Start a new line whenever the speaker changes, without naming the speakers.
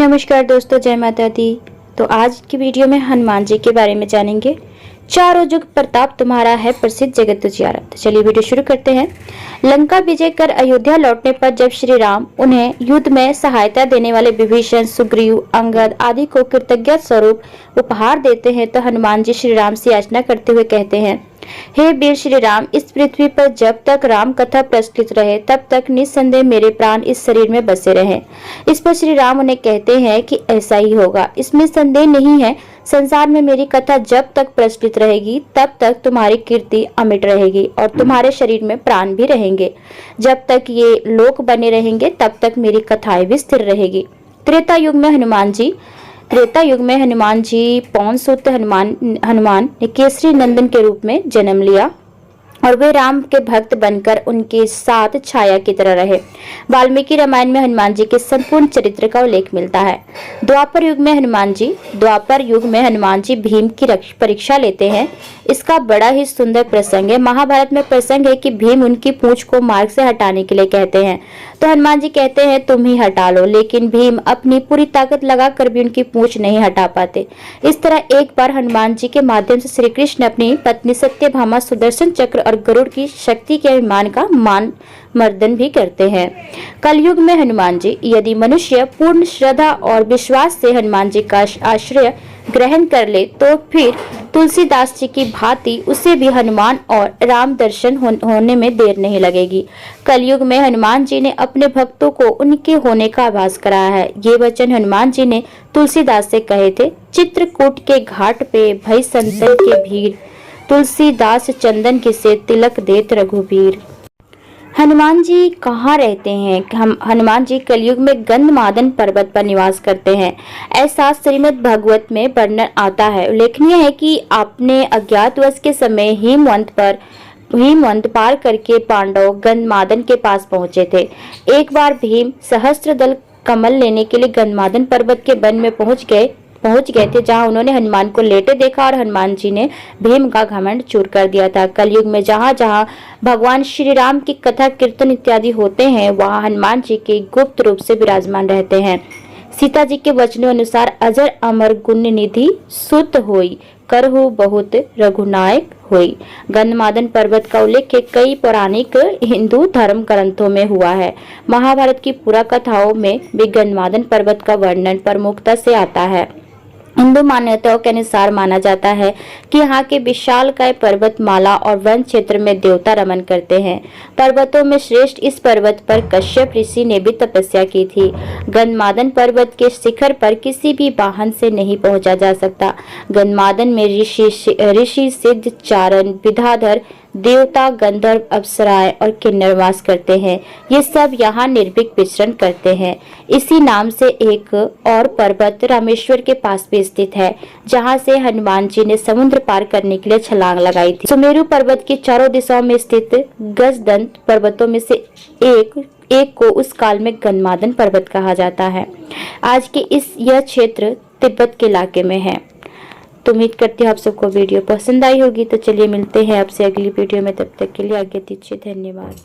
नमस्कार दोस्तों, जय माता दी। तो आज की वीडियो में हनुमान जी के बारे में जानेंगे। चारों जुग प्रताप तुम्हारा है प्रसिद्ध जगत उजियारा। तो चलिए वीडियो शुरू करते हैं। लंका विजय कर अयोध्या लौटने पर जब श्री राम उन्हें युद्ध में सहायता देने वाले विभीषण, सुग्रीव, अंगद आदि को कृतज्ञता स्वरूप उपहार देते हैं तो हनुमान जी श्री राम से याचना करते हुए कहते हैं, हे वीर श्री राम, इस पृथ्वी पर जब तक राम कथा प्रचलित रहे तब तक निस्संदेह मेरे प्राण इस शरीर में बसे रहे। इस पर श्री राम उन्हें कहते हैं कि ऐसा ही होगा, इसमें संदेह नहीं है। संसार में मेरी कथा जब तक प्रचलित रहेगी तब तक तुम्हारी कीर्ति अमिट रहेगी और तुम्हारे शरीर में प्राण भी रहेंगे। जब तक ये लोक बने रहेंगे तब तक मेरी कथाएं भी स्थिर रहेगी। त्रेता युग में हनुमान जी पवन सुत हनुमान ने केसरी नंदन के रूप में जन्म लिया और वे राम के भक्त बनकर उनके साथ छाया की तरह रहे। वाल्मीकि रामायण में हनुमान जी के संपूर्ण चरित्र का उल्लेख मिलता है। द्वापर युग में हनुमान जी भीम की परीक्षा लेते हैं। इसका बड़ा ही सुंदर प्रसंग है। महाभारत में प्रसंग है कि भीम उनकी पूंछ को मार्ग से हटाने के लिए कहते हैं तो हनुमान जी कहते हैं तुम ही हटा लो, लेकिन भीम अपनी पूरी ताकत लगाकर भी उनकी पूंछ नहीं हटा पाते। इस तरह एक बार हनुमान जी के माध्यम से श्री कृष्ण अपनी पत्नी सत्यभामा सुदर्शन चक्र और गरुड़ की शक्ति के अभिमान का मान मर्दन भी करते हैं। कलयुग में हनुमान जी, यदि मनुष्य पूर्ण श्रद्धा और विश्वास से हनुमान जी का आश्रय ग्रहण कर ले तो फिर तुलसीदास जी की भांति उसे भी हनुमान और राम दर्शन होने में देर नहीं लगेगी। कलयुग में हनुमान जी ने अपने भक्तों को उनके होने का आभास कराया है। ये वचन हनुमान जी ने तुलसीदास से कहे थे। चित्रकूट के घाट पे भई संतन के भीड़, तुलसीदास चंदन किसे तिलक देत रघुबीर। हनुमान जी कहाँ रहते हैं? हनुमान जी कलयुग में गंधमादन पर्वत पर निवास करते हैं, ऐसा श्रीमद् भागवत में वर्णन आता है। उल्लेखनीय है कि आपने अज्ञातवास के समय हिमवंत पार करके पांडव गंधमादन के पास पहुंचे थे। एक बार भीम सहस्त्रदल कमल लेने के लिए गंधमादन पर्वत के वन में पहुंच गए थे, जहां उन्होंने हनुमान को लेटे देखा और हनुमान जी ने भीम का घमंड चूर कर दिया था। कलयुग में जहां जहां भगवान श्री राम की कथा कीर्तन इत्यादि होते हैं वहां हनुमान जी के गुप्त रूप से विराजमान रहते हैं। सीता जी के वचनों अनुसार अजर अमर गुण निधि सुत होई, करहु बहुत रघुनायक हुई। गंधमादन पर्वत का उल्लेख कई पौराणिक हिंदू धर्म ग्रंथों में हुआ है। महाभारत की पुरा कथाओं में भी गंधमादन पर्वत का वर्णन प्रमुखता से आता है। हिंदू मान्यताओं के अनुसार माना जाता है कि यहाँ के विशालकाय पर्वतमाला और वन क्षेत्र में देवता रमन करते हैं। पर्वतों में श्रेष्ठ इस पर्वत पर कश्यप ऋषि ने भी तपस्या की थी। गंधमादन पर्वत के शिखर पर किसी भी वाहन से नहीं पहुंचा जा सकता। गंधमादन में ऋषि सिद्ध, चारण, विद्याधर, देवता, गंधर्व, अप्सराएं और किन्नर वास करते हैं। ये सब यहाँ निर्भीक विचरण करते हैं। इसी नाम से एक और पर्वत रामेश्वर के पास भी स्थित है, जहाँ से हनुमान जी ने समुद्र पार करने के लिए छलांग लगाई थी। सुमेरु पर्वत की चारों दिशाओं में स्थित गजदंत पर्वतों में से एक को उस काल में गंधमादन पर्वत कहा जाता है। आज के यह क्षेत्र तिब्बत के इलाके में है। तो उम्मीद करती हूँ आप सबको वीडियो पसंद आई होगी। तो चलिए मिलते हैं आपसे अगली वीडियो में, तब तक के लिए आज्ञा दीजिए। धन्यवाद।